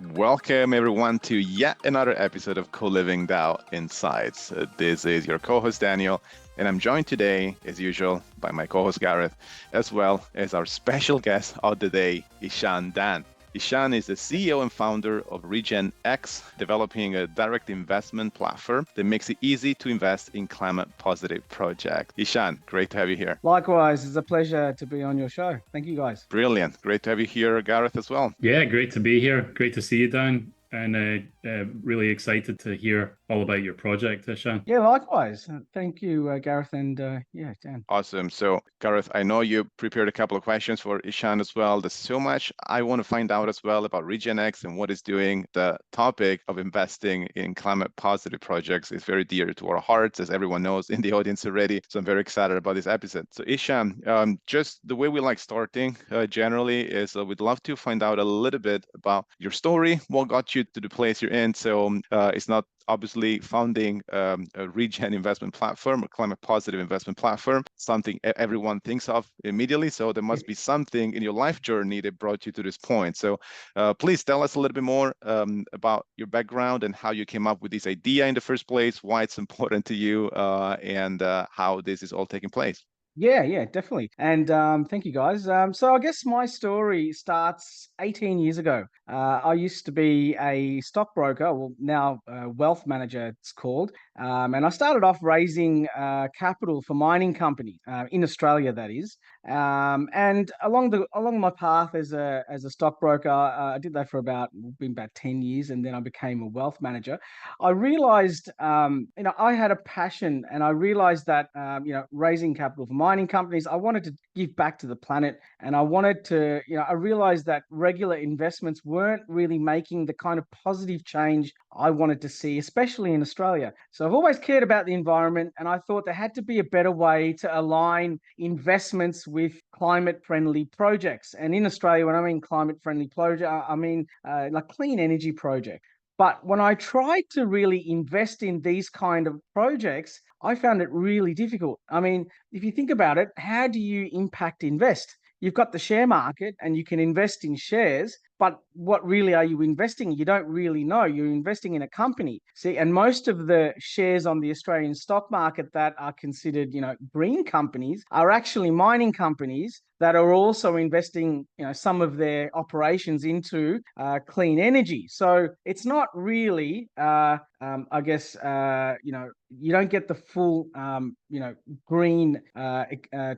Welcome everyone to yet another episode of ColivingDAO Insights. This is your co-host Daniel, and I'm joined today, as usual, by my co-host Gareth, as well as our special guest of the day, Ishan Dan. Ishan is the CEO and founder of RegenX, developing a direct investment platform that makes it easy to invest in climate-positive projects. Ishan, great to have you here. Likewise, it's a pleasure to be on your show. Thank you, guys. Brilliant. Great to have you here, Gareth, as well. Yeah, great to be here. Great to see you, Dan. And really excited to hear all about your project, Ishan. Yeah, likewise. Thank you, Gareth, and Dan. Awesome. So, Gareth, I know you prepared a couple of questions for Ishan as well. There's so much I want to find out as well about RegenX and what it's doing. The topic of investing in climate-positive projects is very dear to our hearts, as everyone knows in the audience already. So I'm very excited about this episode. So, Ishan, just the way we like starting generally is we'd love to find out a little bit about your story, what got you to the place you're in. So it's not obviously founding a regen investment platform, a climate positive investment platform, something everyone thinks of immediately. So there must be something in your life journey that brought you to this point. So please tell us a little bit more about your background and how you came up with this idea in the first place, why it's important to you, and how this is all taking place. Yeah, definitely. And thank you, guys. So I guess my story starts 18 years ago. I used to be a stockbroker, well, now wealth manager, it's called. And I started off raising capital for mining companies in Australia, that is. And along my path as a stockbroker, I did that for about 10 years, and then I became a wealth manager. I realized, I had a passion, and I realized that, raising capital for mining companies, I wanted to give back to the planet, and I wanted to, I realized that regular investments weren't really making the kind of positive change I wanted to see, especially in Australia. So I've always cared about the environment, and I thought there had to be a better way to align investments with climate-friendly projects. And in Australia, when I mean climate-friendly project, I mean like clean energy project. But when I tried to really invest in these kind of projects, I found it really difficult. I mean, if you think about it, how do you impact invest? You've got the share market and you can invest in shares, but what really are you investing in? You don't really know. You're investing in a company. See, and most of the shares on the Australian stock market that are considered, green companies are actually mining companies that are also investing, some of their operations into clean energy. So it's not really, I guess, you don't get the full, green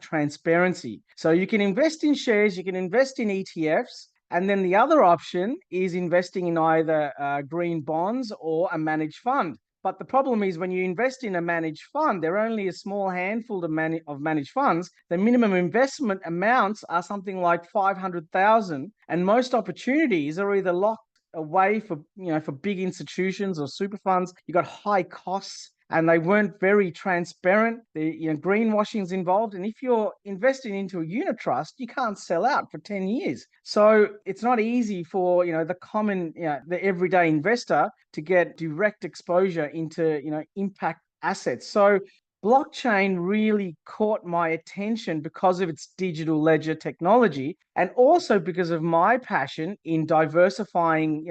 transparency. So you can invest in shares, you can invest in ETFs. And then the other option is investing in either green bonds or a managed fund. But the problem is when you invest in a managed fund, there are only a small handful of managed funds. The minimum investment amounts are something like 500,000, and most opportunities are either locked away for big institutions or super funds. You got high costs, and they weren't very transparent. The greenwashing's involved, and if you're investing into a unit trust, you can't sell out for 10 years. So it's not easy for the common, the everyday investor to get direct exposure into impact assets. So blockchain really caught my attention because of its digital ledger technology, and also because of my passion in diversifying,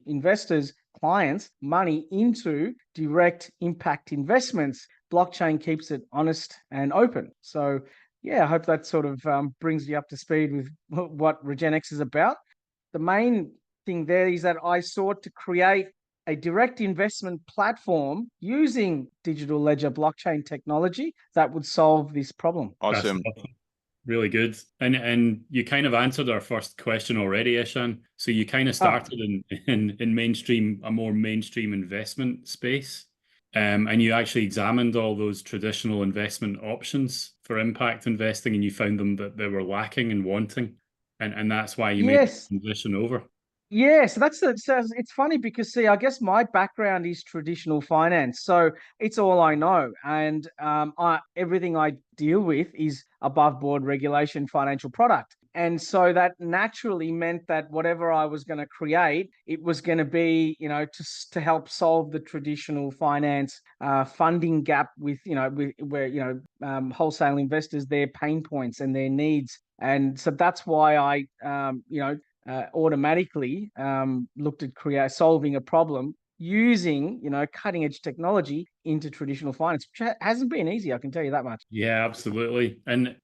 investors, clients' money into direct impact investments. Blockchain keeps it honest and open. So, yeah, I hope that sort of brings you up to speed with what RegenX is about. The main thing there is that I sought to create a direct investment platform using digital ledger blockchain technology that would solve this problem. Awesome. Really good. And you kind of answered our first question already, Ishan. So you kind of started in mainstream, a more mainstream investment space. And you actually examined all those traditional investment options for impact investing, and you found them that they were lacking and wanting. And that's why you made the transition over. Yeah, so it's funny because, see, I guess my background is traditional finance, so it's all I know, and everything I deal with is above board regulation financial product. And so that naturally meant that whatever I was going to create, it was going to be, to help solve the traditional finance funding gap with, where wholesale investors, their pain points and their needs. And so that's why I, automatically looked at solving a problem using, cutting edge technology into traditional finance, which hasn't been easy. I can tell you that much. Yeah, absolutely. And,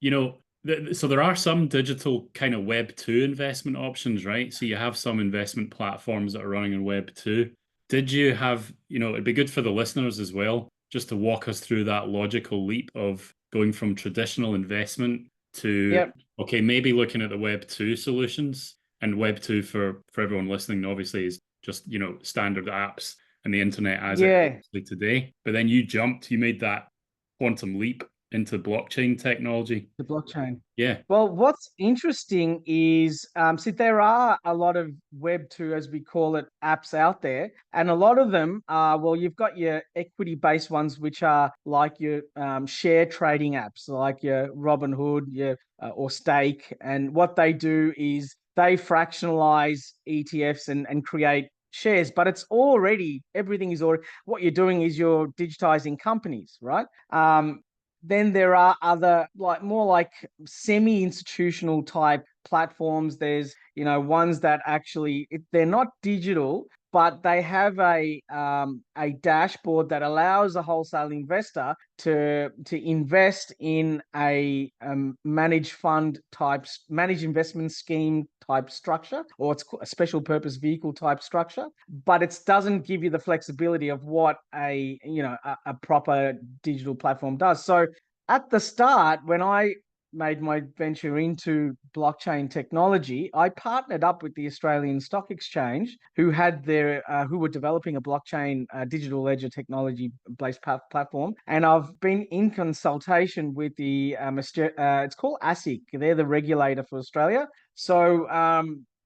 so there are some digital kind of Web 2 investment options, right? So you have some investment platforms that are running in Web 2. Did you have, it'd be good for the listeners as well, just to walk us through that logical leap of going from traditional investment to, okay, maybe looking at the Web 2 solutions. And Web 2 for everyone listening, obviously, is just, standard apps and the internet as it is today. But then you made that quantum leap into blockchain technology. The blockchain. Yeah. Well, what's interesting is, there are a lot of Web 2, as we call it, apps out there. And a lot of them are, well, you've got your equity-based ones, which are like your share trading apps, like your Robinhood, or Stake. And what they do is they fractionalize ETFs and create shares, but everything is already, what you're doing is you're digitizing companies, right? Then there are other, more like semi-institutional type platforms. There's, ones that actually, they're not digital, but they have a dashboard that allows a wholesale investor to invest in a managed investment scheme type structure, or it's a special purpose vehicle type structure, but it doesn't give you the flexibility of what a proper digital platform does. So at the start, when I made my venture into blockchain technology, I partnered up with the Australian Stock Exchange, who were developing a blockchain digital ledger technology-based platform. And I've been in consultation with it's called ASIC. They're the regulator for Australia. So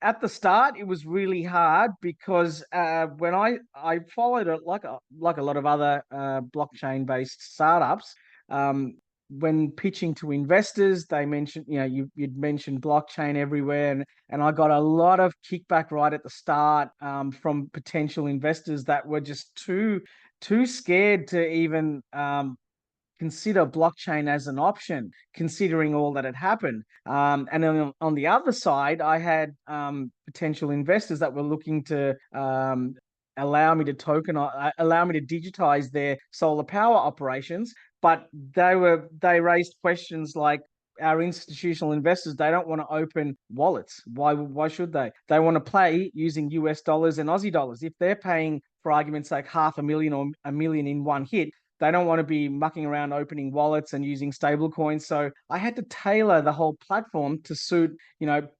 at the start, it was really hard because when I followed it like a lot of other blockchain-based startups. When pitching to investors, they mentioned, you'd mentioned blockchain everywhere, and I got a lot of kickback right at the start from potential investors that were just too scared to even consider blockchain as an option, considering all that had happened. And then on the other side, I had potential investors that were looking to allow me to digitize their solar power operations. But they raised questions like, our institutional investors, they don't want to open wallets. Why should they? They want to pay using US dollars and Aussie dollars. If they're paying, for argument's sake, $500,000 or $1 million in one hit, they don't want to be mucking around opening wallets and using stable coins. So I had to tailor the whole platform to suit,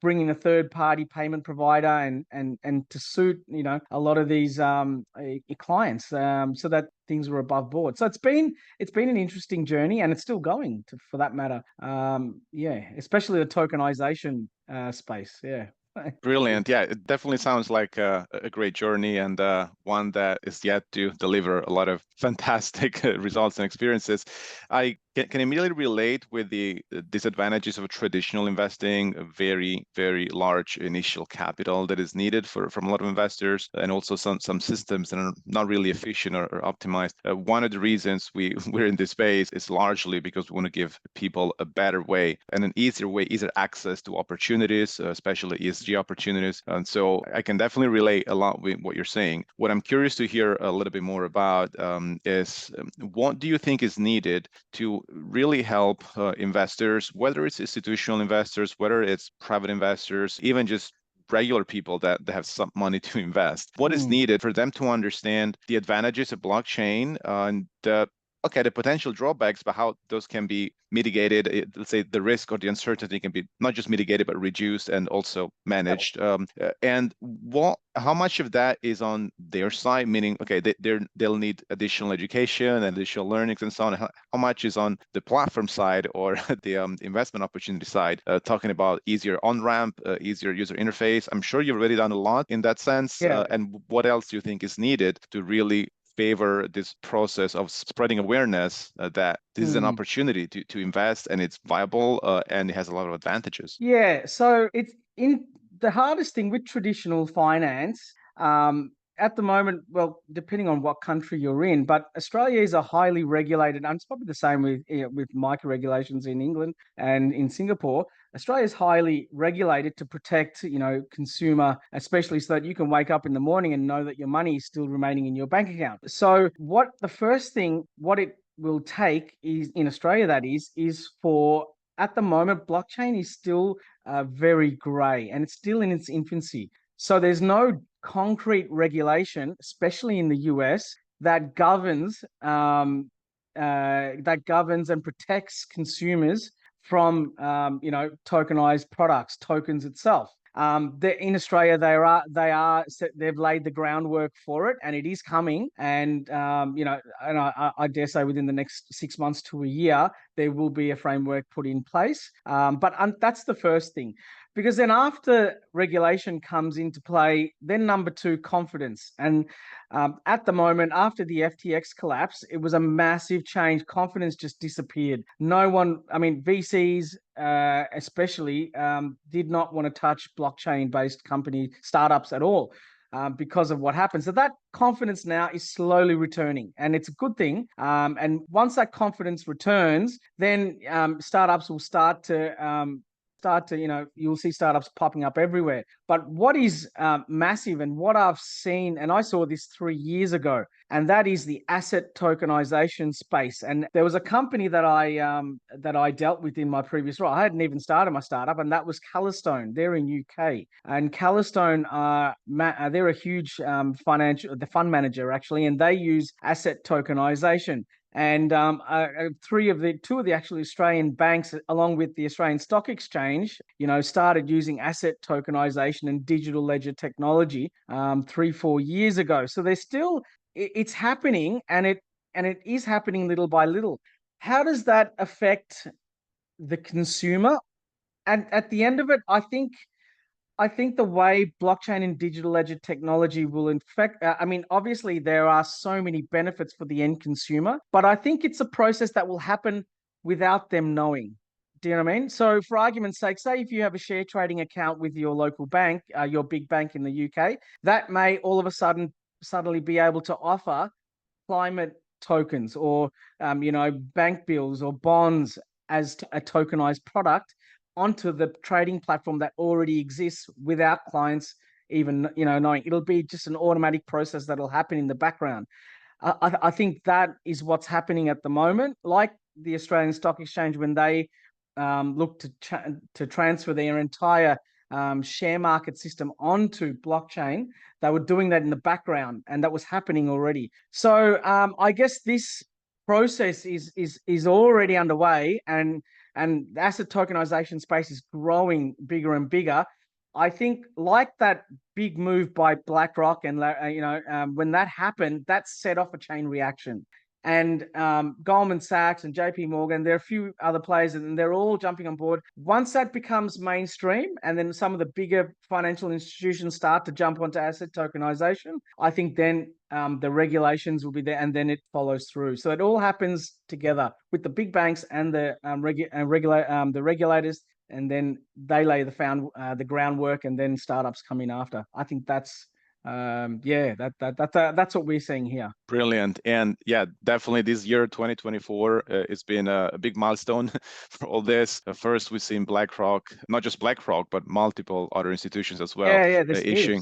bringing a third-party payment provider and to suit, a lot of these clients, so that things were above board. So it's been an interesting journey, and it's still going, for that matter. Especially the tokenization space. Yeah. Brilliant. Yeah, it definitely sounds like a great journey, and one that is yet to deliver a lot of fantastic results and experiences. I can immediately relate with the disadvantages of traditional investing, a very, very large initial capital that is needed from a lot of investors, and also some systems that are not really efficient or optimized. One of the reasons we're in this space is largely because we want to give people a better way and an easier access to opportunities, especially ESG opportunities. And so I can definitely relate a lot with what you're saying. What I'm curious to hear a little bit more about is what do you think is needed to really help investors, whether it's institutional investors, whether it's private investors, even just regular people that have some money to invest? What is needed for them to understand the advantages of blockchain and the potential drawbacks, but how those can be mitigated? Let's say the risk or the uncertainty can be not just mitigated, but reduced and also managed. And how much of that is on their side, meaning, they'll need additional education and additional learnings and so on. How much is on the platform side or the investment opportunity side, talking about easier on-ramp, easier user interface? I'm sure you've already done a lot in that sense. And what else do you think is needed to really favor this process of spreading awareness that this is an opportunity to invest, and it's viable, and it has a lot of advantages? Yeah, so it's in the hardest thing with traditional finance at the moment, well, depending on what country you're in, but Australia is a highly regulated, and it's probably the same with micro regulations in England and in Singapore. Australia is highly regulated to protect, consumer, especially so that you can wake up in the morning and know that your money is still remaining in your bank account. So what it will take is, in Australia, that is for, at the moment, blockchain is still very grey and it's still in its infancy. So there's no concrete regulation, especially in the US, that governs and protects consumers from tokenized products, tokens itself. In Australia, they've laid the groundwork for it, and it is coming. And I dare say within the next 6 months to a year, there will be a framework put in place. But that's the first thing, because then after regulation comes into play, then number two, confidence. And at the moment, after the FTX collapse, it was a massive change. Confidence just disappeared. No one, VCs especially, did not want to touch blockchain-based company startups at all. Because of what happened. So that confidence now is slowly returning, and it's a good thing. And once that confidence returns, then startups will start to, you'll see startups popping up everywhere. But what is massive, and what I've seen, and I saw this 3 years ago, and that is the asset tokenization space. And there was a company that I dealt with in my previous role. I hadn't even started my startup, and that was Calistone. They're in UK, and Calistone they're a huge the fund manager actually, and they use asset tokenization. And two of the actually Australian banks, along with the Australian Stock Exchange, started using asset tokenization and digital ledger technology 3-4 years ago. So it's happening, and it is happening little by little. How does that affect the consumer? And at the end of it, I think the way blockchain and digital ledger technology will affect, obviously there are so many benefits for the end consumer, but I think it's a process that will happen without them knowing. Do you know what I mean? So for argument's sake, say if you have a share trading account with your local bank, your big bank in the UK, that may all of a sudden suddenly be able to offer climate tokens or, bank bills or bonds as a tokenized product onto the trading platform that already exists without clients even knowing. It'll be just an automatic process that'll happen in the background. I think that is what's happening at the moment. Like the Australian Stock Exchange, when they look to transfer their entire share market system onto blockchain, they were doing that in the background, and that was happening already. So I guess this process is already underway, and the asset tokenization space is growing bigger and bigger. I think like that big move by Blackrock and when that happened, that set off a chain reaction. And Goldman Sachs and JP Morgan, there are a few other players, and they're all jumping on board. Once that becomes mainstream, and then some of the bigger financial institutions start to jump onto asset tokenization, I think then the regulations will be there, and then it follows through. So it all happens together with the big banks and the regulators, and then they lay the groundwork, and then startups come in after. I think that's that's what we're seeing here. Brilliant. And yeah, definitely this year 2024 it's been a big milestone for all this. First, we've seen Blackrock, not just Blackrock, but multiple other institutions as well, issuing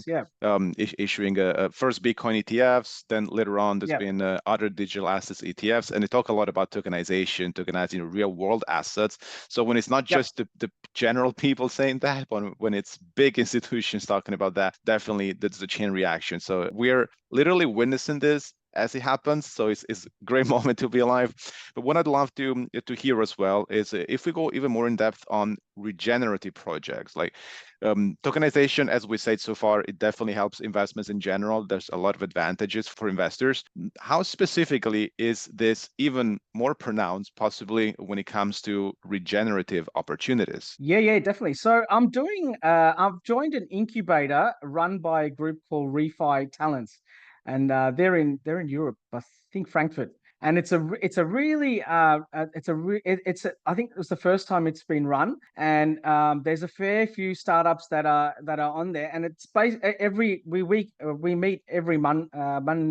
first Bitcoin ETFs. Then later on, there's been other digital assets ETFs, and they talk a lot about tokenizing real world assets. So when it's not just the general people saying that, but when it's big institutions talking about that, definitely that's the chain reaction. So we're literally witnessing this as it happens. So it's a great moment to be alive. But what I'd love to hear as well is if we go even more in depth on regenerative projects, like tokenization, as we said so far, it definitely helps investments in general. There's a lot of advantages for investors. How specifically is this even more pronounced, possibly when it comes to regenerative opportunities? Yeah, definitely. So I've joined an incubator run by a group called Refi Talents. And they're in Europe, I think Frankfurt, and I think it was the first time it's been run, and there's a fair few startups that are on there, and it's we meet every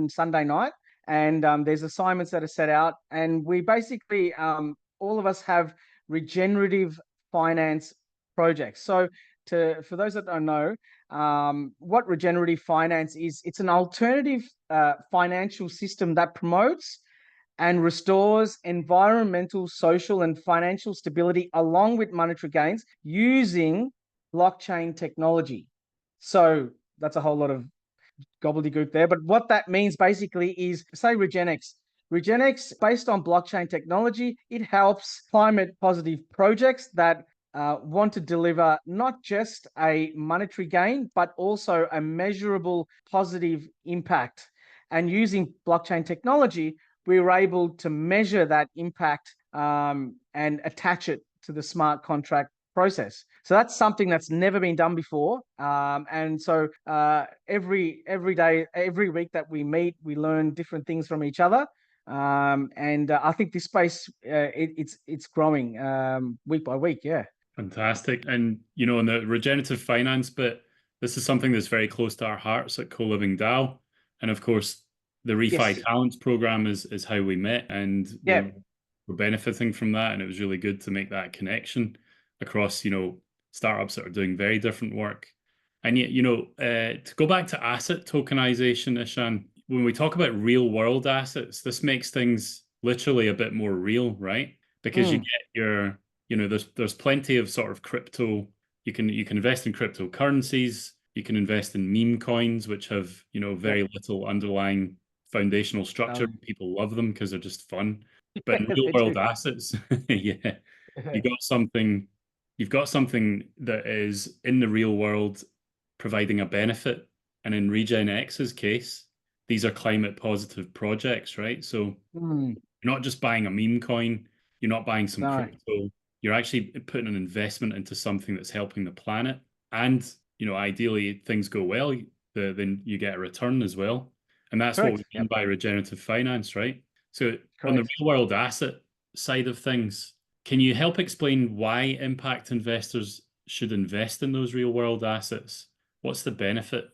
Sunday night, and there's assignments that are set out, and we basically all of us have regenerative finance projects. So for those that don't know, what regenerative finance is, it's an alternative financial system that promotes and restores environmental, social, and financial stability along with monetary gains using blockchain technology. So that's a whole lot of gobbledygook there. But what that means basically is, say, RegenX. RegenX, based on blockchain technology, it helps climate positive projects that want to deliver not just a monetary gain, but also a measurable positive impact. And using blockchain technology, we were able to measure that impact and attach it to the smart contract process. So that's something that's never been done before. And so every day, every week that we meet, we learn different things from each other. And I think this space, it's growing week by week. Yeah. Fantastic. And, you know, in the regenerative finance bit, this is something that's very close to our hearts at ColivingDAO. And of course, the Refi Talents program is how we met, and we're benefiting from that. And it was really good to make that connection across, you know, startups that are doing very different work. And yet, you know, to go back to asset tokenization, Ishan, when we talk about real world assets, this makes things literally a bit more real, right? Because you get your, you know, there's plenty of sort of crypto. You can invest in cryptocurrencies. You can invest in meme coins, which have, you know, very little underlying foundational structure. People love them because they're just fun. But in real world assets, you've got something that is in the real world providing a benefit. And in RegenX's case, these are climate positive projects, right? So you're not just buying a meme coin, you're not buying some crypto, you're actually putting an investment into something that's helping the planet. And, you know, ideally, if things go well, then you get a return as well. And that's what we mean by regenerative finance, right? So on the real world asset side of things, can you help explain why impact investors should invest in those real world assets? What's the benefit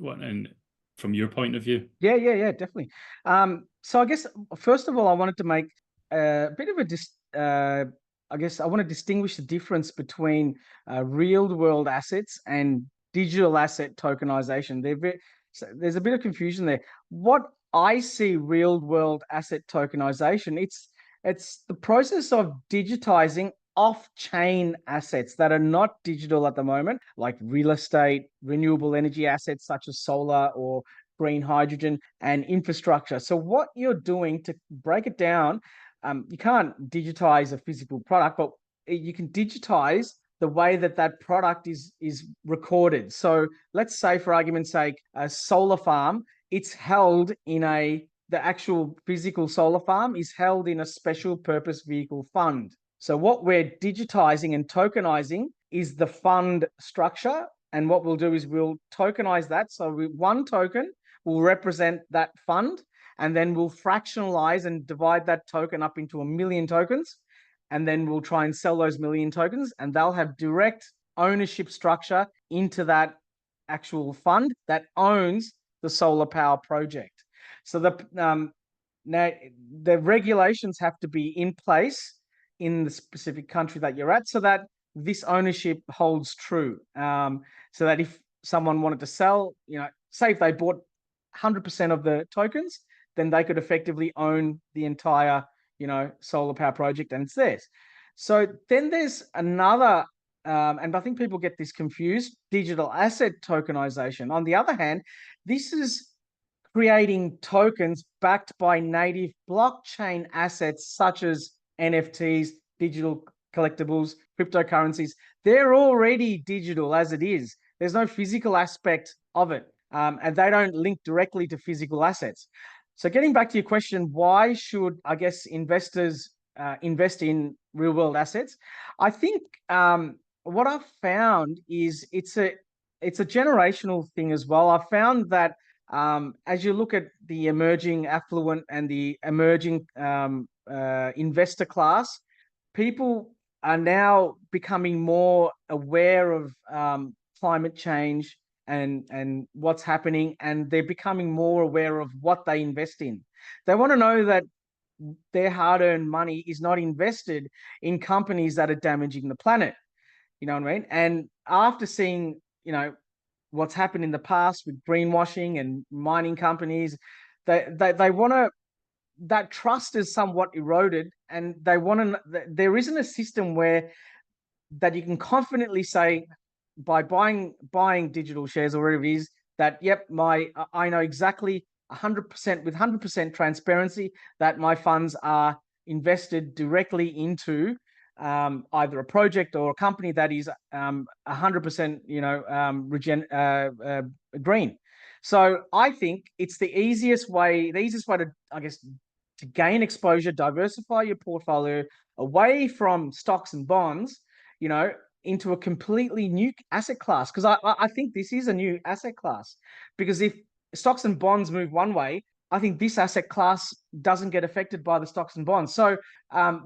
from your point of view? Yeah, definitely. So I guess, first of all, I wanted to make a bit of I guess I want to distinguish the difference between real world assets and digital asset tokenization. There's a bit of confusion there. What I see real world asset tokenization, it's the process of digitizing off-chain assets that are not digital at the moment, like real estate, renewable energy assets such as solar or green hydrogen, and infrastructure. So what you're doing, to break it down, you can't digitize a physical product, but you can digitize the way that product is recorded. So let's say, for argument's sake, a solar farm, it's held in the actual physical solar farm is held in a special purpose vehicle fund. So what we're digitizing and tokenizing is the fund structure. And what we'll do is we'll tokenize that. So one token will represent that fund, and then we'll fractionalize and divide that token up into 1 million tokens. And then we'll try and sell those 1 million tokens, and they'll have direct ownership structure into that actual fund that owns the solar power project. So now the regulations have to be in place in the specific country that you're at, so that this ownership holds true. So that if someone wanted to sell, you know, say if they bought 100% of the tokens, then they could effectively own the entire, you know, solar power project, and it's theirs. So then there's another, and I think people get this confused, digital asset tokenization. On the other hand, this is creating tokens backed by native blockchain assets such as NFTs, digital collectibles, cryptocurrencies. They're already digital as it is. There's no physical aspect of it, and they don't link directly to physical assets. So getting back to your question, why should, I guess, investors invest in real world assets? I think what I've found is it's a generational thing as well. I've found that as you look at the emerging affluent and the emerging investor class, people are now becoming more aware of climate change and what's happening, and they're becoming more aware of what they invest in. They want to know that their hard-earned money is not invested in companies that are damaging the planet. You know what I mean? And after seeing, what's happened in the past with greenwashing and mining companies, they want to, that trust is somewhat eroded, and they want to, there isn't a system where that you can confidently say, by buying digital shares or whatever it is, that yep, I know exactly 100% with 100% transparency that my funds are invested directly into either a project or a company that is 100% green. So I think it's the easiest way to, I guess, to gain exposure, diversify your portfolio away from stocks and bonds, into a completely new asset class. Because I think this is a new asset class. Because if stocks and bonds move one way, I think this asset class doesn't get affected by the stocks and bonds. So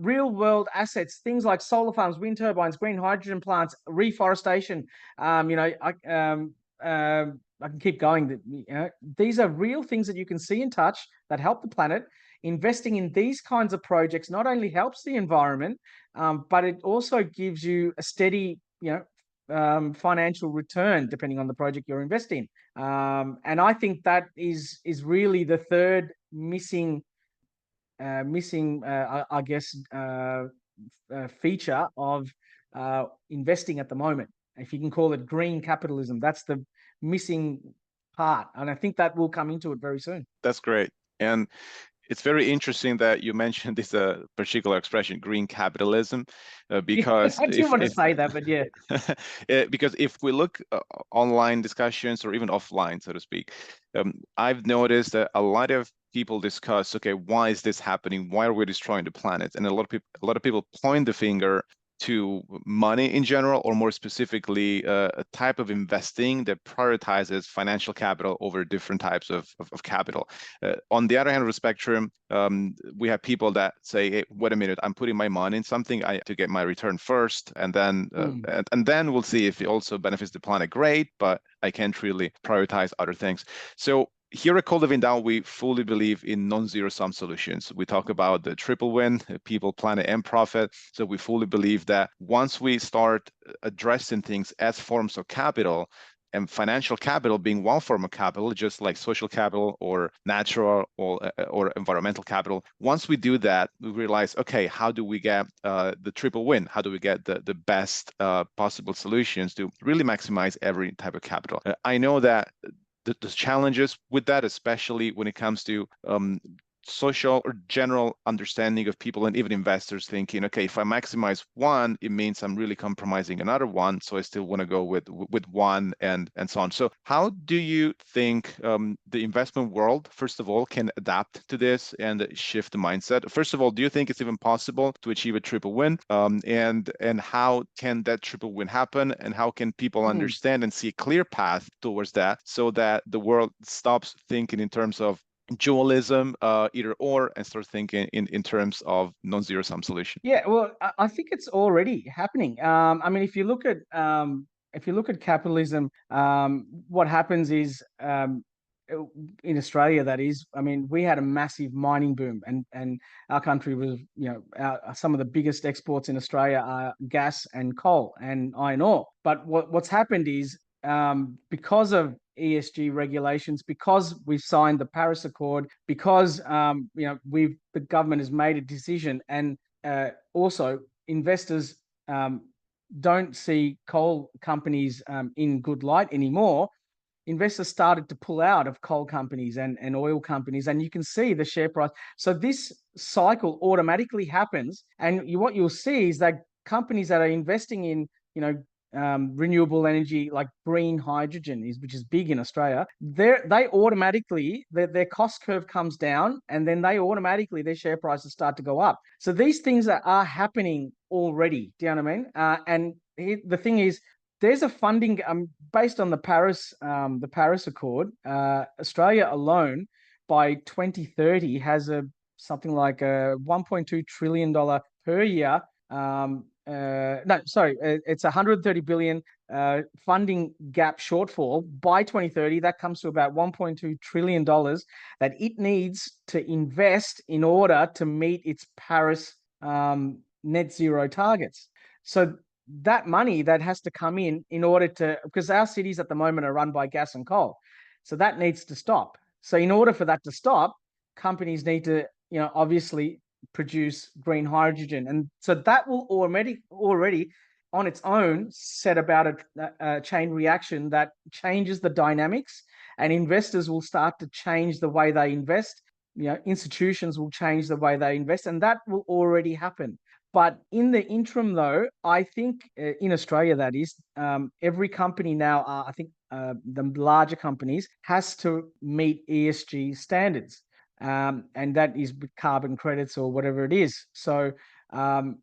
real world assets, things like solar farms, wind turbines, green hydrogen plants, reforestation, I can keep going. These are real things that you can see and touch that help the planet. Investing in these kinds of projects not only helps the environment, but it also gives you a steady, financial return depending on the project you're investing. And I think that is really the third missing, I guess, feature of investing at the moment. If you can call it green capitalism, that's the missing part, and I think that will come into it very soon. That's great. And it's very interesting that you mentioned this particular expression, green capitalism, because I didn't want to say that, but yeah. Because if we look online discussions or even offline, so to speak, I've noticed that a lot of people discuss, okay, why is this happening? Why are we destroying the planet? And a lot of people point the finger to money in general, or more specifically, a type of investing that prioritizes financial capital over different types of capital. On the other hand of the spectrum, we have people that say, hey, wait a minute, I'm putting my money in something, I have to get my return first, and then and then we'll see if it also benefits the planet. Great, but I can't really prioritize other things. So here at ColivingDAO, we fully believe in non-zero sum solutions. We talk about the triple win, people, planet, and profit. So we fully believe that once we start addressing things as forms of capital, and financial capital being one form of capital, just like social capital or natural or environmental capital, once we do that, we realize, okay, how do we get the triple win? How do we get the best possible solutions to really maximize every type of capital? I know that the challenges with that, especially when it comes to social or general understanding of people and even investors thinking, okay, if I maximize one, it means I'm really compromising another one. So I still want to go with one and so on. So how do you think the investment world, first of all, can adapt to this and shift the mindset? First of all, do you think it's even possible to achieve a triple win? And how can that triple win happen? And how can people understand and see a clear path towards that, so that the world stops thinking in terms of dualism, either or, and start thinking in terms of non-zero sum solution? Yeah, well, I think it's already happening. I mean, if you look at capitalism, what happens is, in Australia, that is, I mean, we had a massive mining boom, and our country was, some of the biggest exports in Australia are gas and coal and iron ore. But what's happened is, because of ESG regulations, because we've signed the Paris Accord, because the government has made a decision, and also investors don't see coal companies in good light anymore. Investors started to pull out of coal companies and oil companies, and you can see the share price. So this cycle automatically happens, and what you'll see is that companies that are investing in renewable energy, like green hydrogen, which is big in Australia, they automatically, their cost curve comes down, and then their share prices start to go up. So these things are happening already. Do you know what I mean? And the thing is, there's a funding based on the Paris Accord. Australia alone, by 2030, has something like a $1.2 trillion per year. It's 130 billion funding gap shortfall by 2030. That comes to about $1.2 trillion that it needs to invest in order to meet its Paris net zero targets. So that money that has to come in order to, because our cities at the moment are run by gas and coal, so that needs to stop. So in order for that to stop, companies need to, obviously produce green hydrogen, and so that will already on its own set about a chain reaction that changes the dynamics, and investors will start to change the way they invest. Institutions will change the way they invest, and that will already happen. But in the interim, though, I think in Australia, that is, every company now, I think the larger companies, has to meet ESG standards. And that is carbon credits or whatever it is. So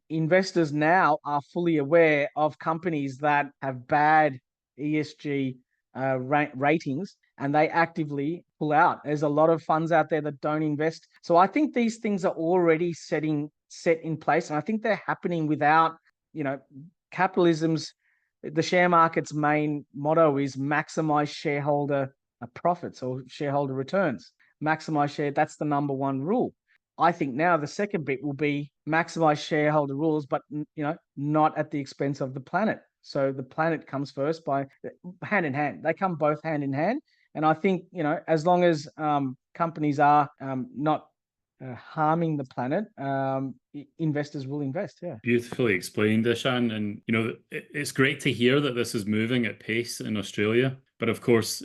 investors now are fully aware of companies that have bad ESG ratings, and they actively pull out. There's a lot of funds out there that don't invest. So I think these things are already set in place, and I think they're happening without, capitalism's, the share market's main motto is maximize shareholder profits or shareholder returns. Maximize share, that's the number one rule. I think now the second bit will be maximize shareholder rules, but not at the expense of the planet. So the planet comes first, by hand in hand. They come both hand in hand. And I think, as long as companies are not harming the planet, investors will invest. Yeah. Beautifully explained, Ishan. And, it's great to hear that this is moving at pace in Australia. But of course,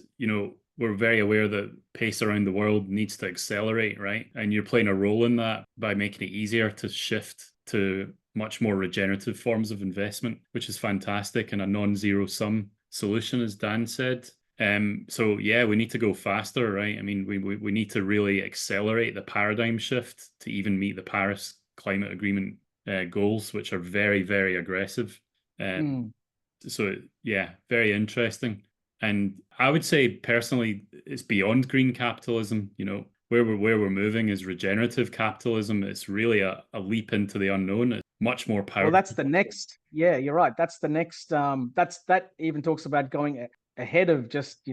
we're very aware that pace around the world needs to accelerate, right? And you're playing a role in that by making it easier to shift to much more regenerative forms of investment, which is fantastic, and a non-zero sum solution, as Dan said. So yeah, we need to go faster, right? I mean, we need to really accelerate the paradigm shift to even meet the Paris Climate Agreement goals, which are very, very aggressive. So yeah, very interesting. And I would say personally, it's beyond green capitalism. Where we're moving is regenerative capitalism. It's really a leap into the unknown. It's much more powerful. Well, that's the next. Yeah, you're right. That's the next. That even talks about going ahead of just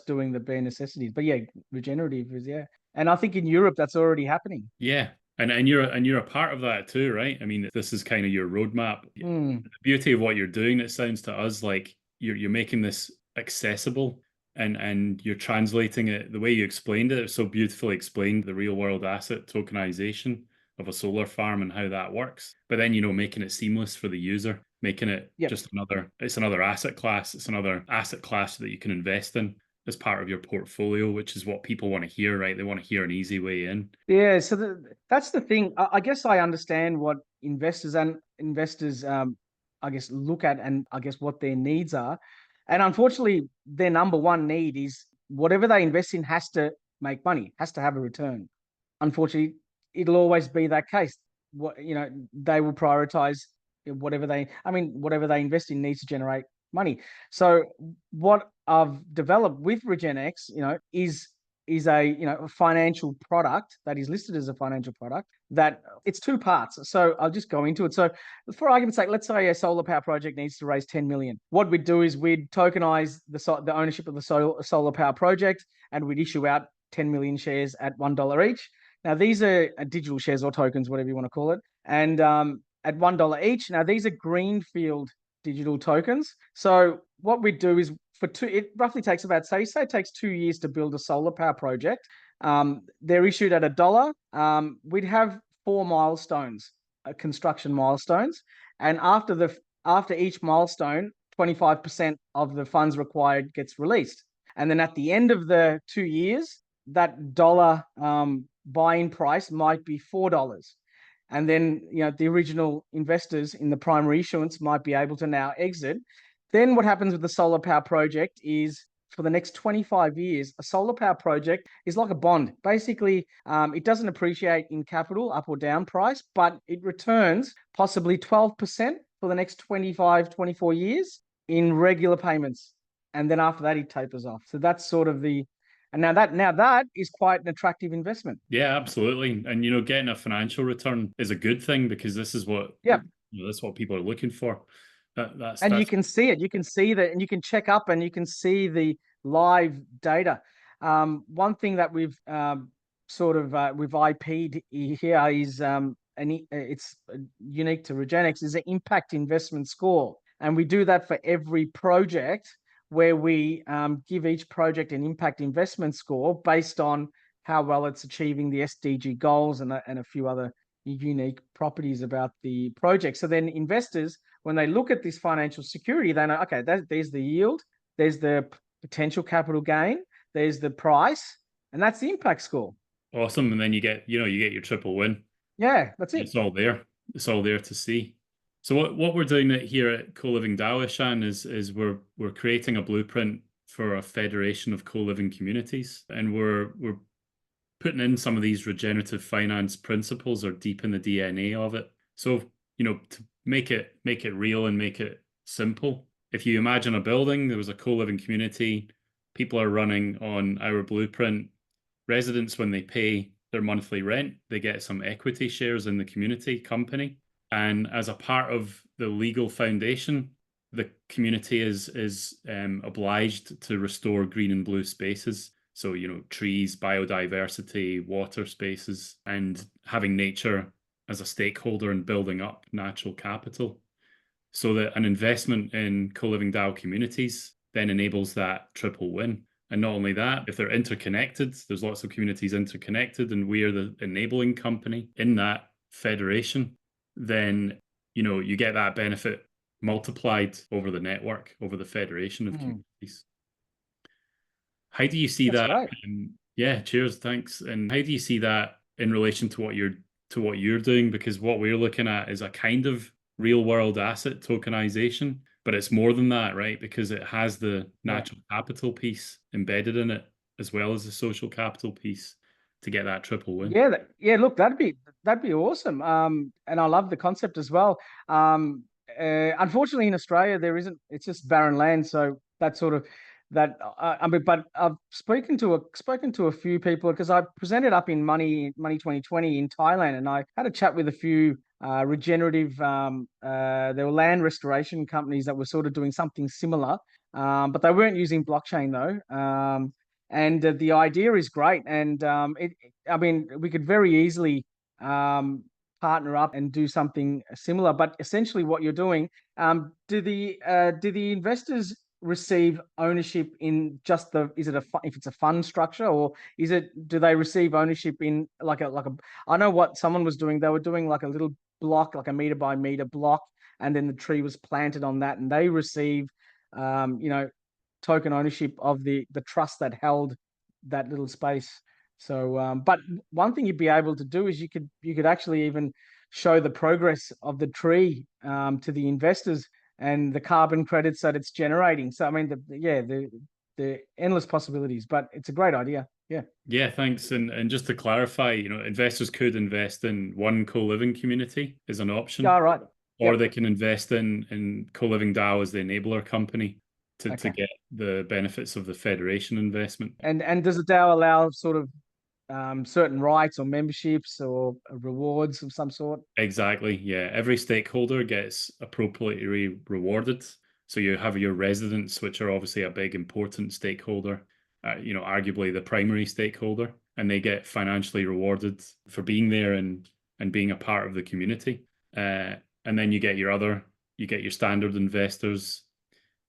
doing the bare necessities. But yeah, regenerative is, yeah. And I think in Europe that's already happening. Yeah. And you're a part of that too, right? I mean, this is kind of your roadmap. The beauty of what you're doing, it sounds to us like you're making this accessible, and you're translating it the way you explained it. It's so beautifully explained, the real world asset tokenization of a solar farm and how that works. But then, making it seamless for the user, making it just another asset class. It's another asset class that you can invest in as part of your portfolio, which is what people want to hear, right? They want to hear an easy way in. Yeah, so that's the thing. I guess I understand what investors I guess look at, and I guess what their needs are. And unfortunately, their number one need is whatever they invest in has to make money, has to have a return. Unfortunately, it'll always be that case. They will prioritize whatever they invest in needs to generate money. So what I've developed with RegenX, is a financial product that is listed as a financial product, that it's two parts. So I'll just go into it. So for argument's sake, let's say a solar power project needs to raise 10 million. What we'd do is we'd tokenize the ownership of the solar power project, and we'd issue out 10 million shares at $1 each. Now these are digital shares or tokens, whatever you want to call it. And at $1 each. Now these are greenfield digital tokens. So what we do is it roughly takes about, say it takes 2 years to build a solar power project. They're issued at $1. We'd have 4 milestones, construction milestones. And after each milestone, 25% of the funds required gets released. And then at the end of the 2 years, that dollar buy-in price might be $4. And then, the original investors in the primary issuance might be able to now exit. Then what happens with the solar power project is, for the next 25 years, a solar power project is like a bond. Basically, it doesn't appreciate in capital, up or down price, but it returns possibly 12% for the next 25, 24 years in regular payments. And then after that, it tapers off. So that's sort of and now that is quite an attractive investment. Yeah, absolutely. And, getting a financial return is a good thing, because this is what, that's what people are looking for. You can see it. You can see that, and you can check up, and you can see the live data. One thing that we've we've IP'd here is, it's unique to RegenX, is an impact investment score. And we do that for every project, where we give each project an impact investment score based on how well it's achieving the SDG goals and a few other unique properties about the project. So then investors, when they look at this financial security, they know, okay, there's the yield, there's the potential capital gain, there's the price, and that's the impact score. Awesome. And then you get your triple win. Yeah, that's it. It's all there. It's all there to see. So what we're doing here at ColivingDAO, Ishan, is we're creating a blueprint for a federation of co-living communities, and we're putting in some of these regenerative finance principles or deep in the DNA of it. So, to make it real and make it simple. If you imagine a building, there was a co-living community, people are running on our blueprint. Residents, when they pay their monthly rent, they get some equity shares in the community company. And as a part of the legal foundation, the community is obliged to restore green and blue spaces. So, trees, biodiversity, water spaces, and having nature as a stakeholder in building up natural capital. So that an investment in ColivingDAO communities then enables that triple win. And not only that, if they're interconnected, there's lots of communities interconnected, and we are the enabling company in that federation, then, you get that benefit multiplied over the network, over the federation of communities. How do you see that? Yeah, cheers, thanks. And how do you see that in relation to what you're doing? Because what we're looking at is a kind of real world asset tokenization, but it's more than that, right? Because it has the natural capital piece embedded in it, as well as the social capital piece, to get that triple win. Yeah. Look, that'd be awesome. And I love the concept as well. Unfortunately, in Australia, there isn't. It's just barren land. So that sort of that. But I've spoken to a few people, because I presented up in Money 2020 in Thailand, and I had a chat with a few regenerative. There were land restoration companies that were sort of doing something similar, but they weren't using blockchain though. And the idea is great, and we could very easily partner up and do something similar. But essentially, what you're doing, do the investors receive ownership in just if it's a fund structure, or do they receive ownership in like a I know what someone was doing. They were doing like a little block, like a meter by meter block, and then the tree was planted on that, and they receive token ownership of the trust that held that little space. So but one thing you'd be able to do is you could actually even show the progress of the tree to the investors and the carbon credits that it's generating. So I mean, the endless possibilities, but it's a great idea. Yeah, thanks. And just to clarify, investors could invest in one co-living community as an option. Yeah, right. Or they can invest in ColivingDAO as the enabler company to get the benefits of the federation investment. And does the DAO allow sort of certain rights or memberships or rewards of some sort? Exactly. Yeah. Every stakeholder gets appropriately rewarded. So you have your residents, which are obviously a big, important stakeholder, arguably the primary stakeholder, and they get financially rewarded for being there and being a part of the community. And then you get your standard investors.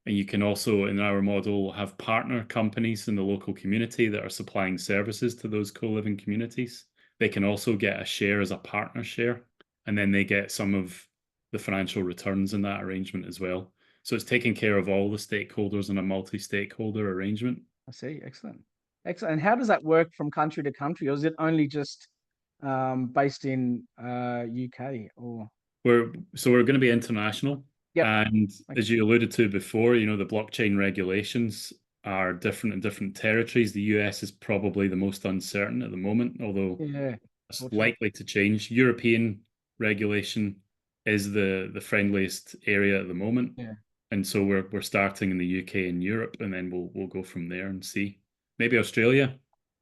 And you can also, in our model, have partner companies in the local community that are supplying services to those co-living communities. They can also get a share as a partner share, and then they get some of the financial returns in that arrangement as well. So it's taking care of all the stakeholders in a multi-stakeholder arrangement. I see. Excellent. And how does that work from country to country, or is it only just based in UK? Or we're going to be international. Yep. And as you alluded to before, the blockchain regulations are different in different territories. The US is probably the most uncertain at the moment, although it's likely to change. European regulation is the friendliest area at the moment. Yeah. And so we're starting in the UK and Europe, and then we'll go from there and see. Maybe Australia.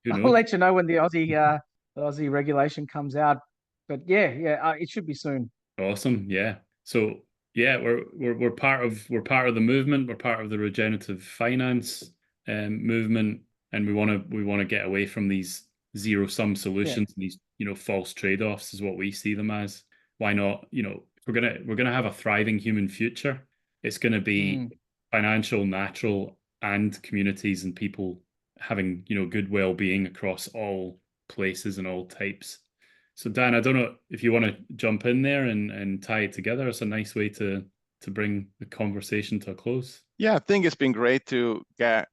Who knows? I'll let you know when the Aussie regulation comes out. But it should be soon. Awesome. Yeah. So yeah, we're part of the movement. We're part of the regenerative finance movement, and we want to get away from these zero sum solutions. And these false trade offs is what we see them as. Why not? We're gonna have a thriving human future. It's going to be financial, natural, and communities and people having, good well-being across all places and all types. So Dan, I don't know if you want to jump in there and tie it together. It's a nice way to bring the conversation to a close. Yeah, I think it's been great to get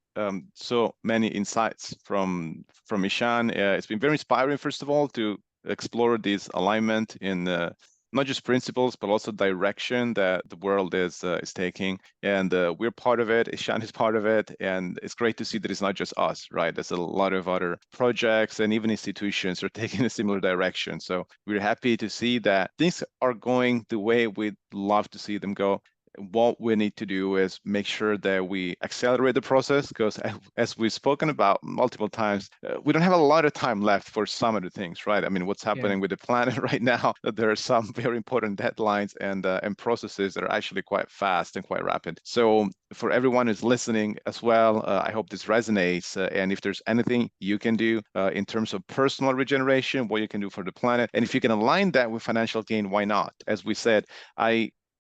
so many insights from Ishan. It's been very inspiring, first of all, to explore this alignment in not just principles, but also direction that the world is taking. And we're part of it. Ishan is part of it. And it's great to see that it's not just us, right? There's a lot of other projects and even institutions are taking a similar direction. So we're happy to see that things are going the way we'd love to see them go. What we need to do is make sure that we accelerate the process, because as we've spoken about multiple times, we don't have a lot of time left for some of the things, right? I mean, what's happening with the planet right now, there are some very important deadlines and processes that are actually quite fast and quite rapid. So for everyone who's listening as well, I hope this resonates. And if there's anything you can do in terms of personal regeneration, what you can do for the planet, and if you can align that with financial gain, why not? As we said,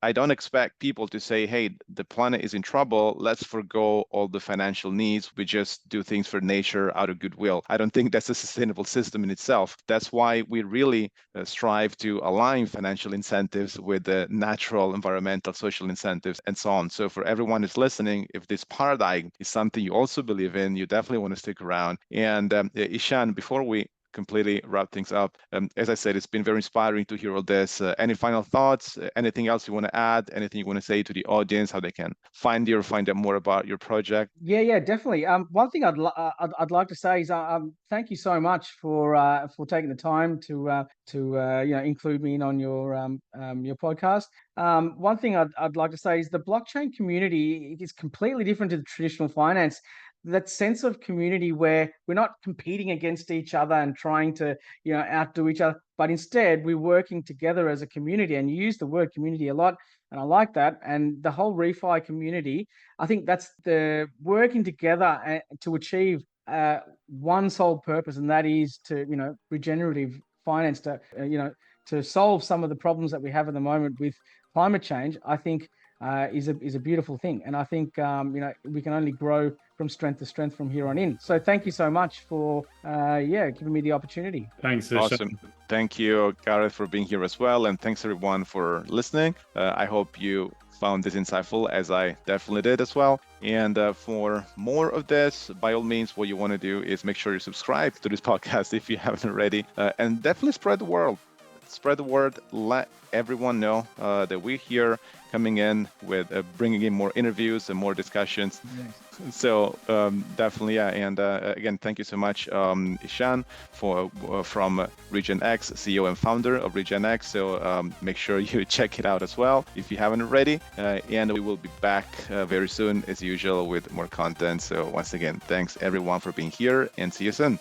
I don't expect people to say, hey, the planet is in trouble, let's forgo all the financial needs. We just do things for nature out of goodwill. I don't think that's a sustainable system in itself. That's why we really strive to align financial incentives with the natural, environmental, social incentives, and so on. So for everyone who's listening, if this paradigm is something you also believe in, you definitely want to stick around. And Ishan, before we completely wrap things up. As I said, it's been very inspiring to hear all this. Any final thoughts? Anything else you want to add? Anything you want to say to the audience? How they can find you or find out more about your project? Yeah, definitely. One thing I'd like to say is thank you so much for taking the time to include me in on your podcast. One thing I'd like to say is the blockchain community is completely different to the traditional finance. That sense of community where we're not competing against each other and trying to outdo each other, but instead we're working together as a community. And you use the word community a lot, and I like that. And the whole refi community, I think that's the working together to achieve one sole purpose, and that is to regenerative finance, to solve some of the problems that we have at the moment with climate change. I think is a beautiful thing, and I think we can only grow from strength to strength from here on in. So thank you so much for giving me the opportunity. Thanks, Awesome. Thank you, Gareth, for being here as well, and thanks everyone for listening. I hope you found this insightful, as I definitely did as well. And for more of this, by all means, what you want to do is make sure you subscribe to this podcast if you haven't already, and definitely spread the word. Spread the word. Let everyone know that we're here, coming in with bringing in more interviews and more discussions. Yes. So definitely, yeah. And again, thank you so much, Ishan, from RegenX, CEO and founder of RegenX. So make sure you check it out as well if you haven't already. And we will be back very soon, as usual, with more content. So once again, thanks everyone for being here, and see you soon.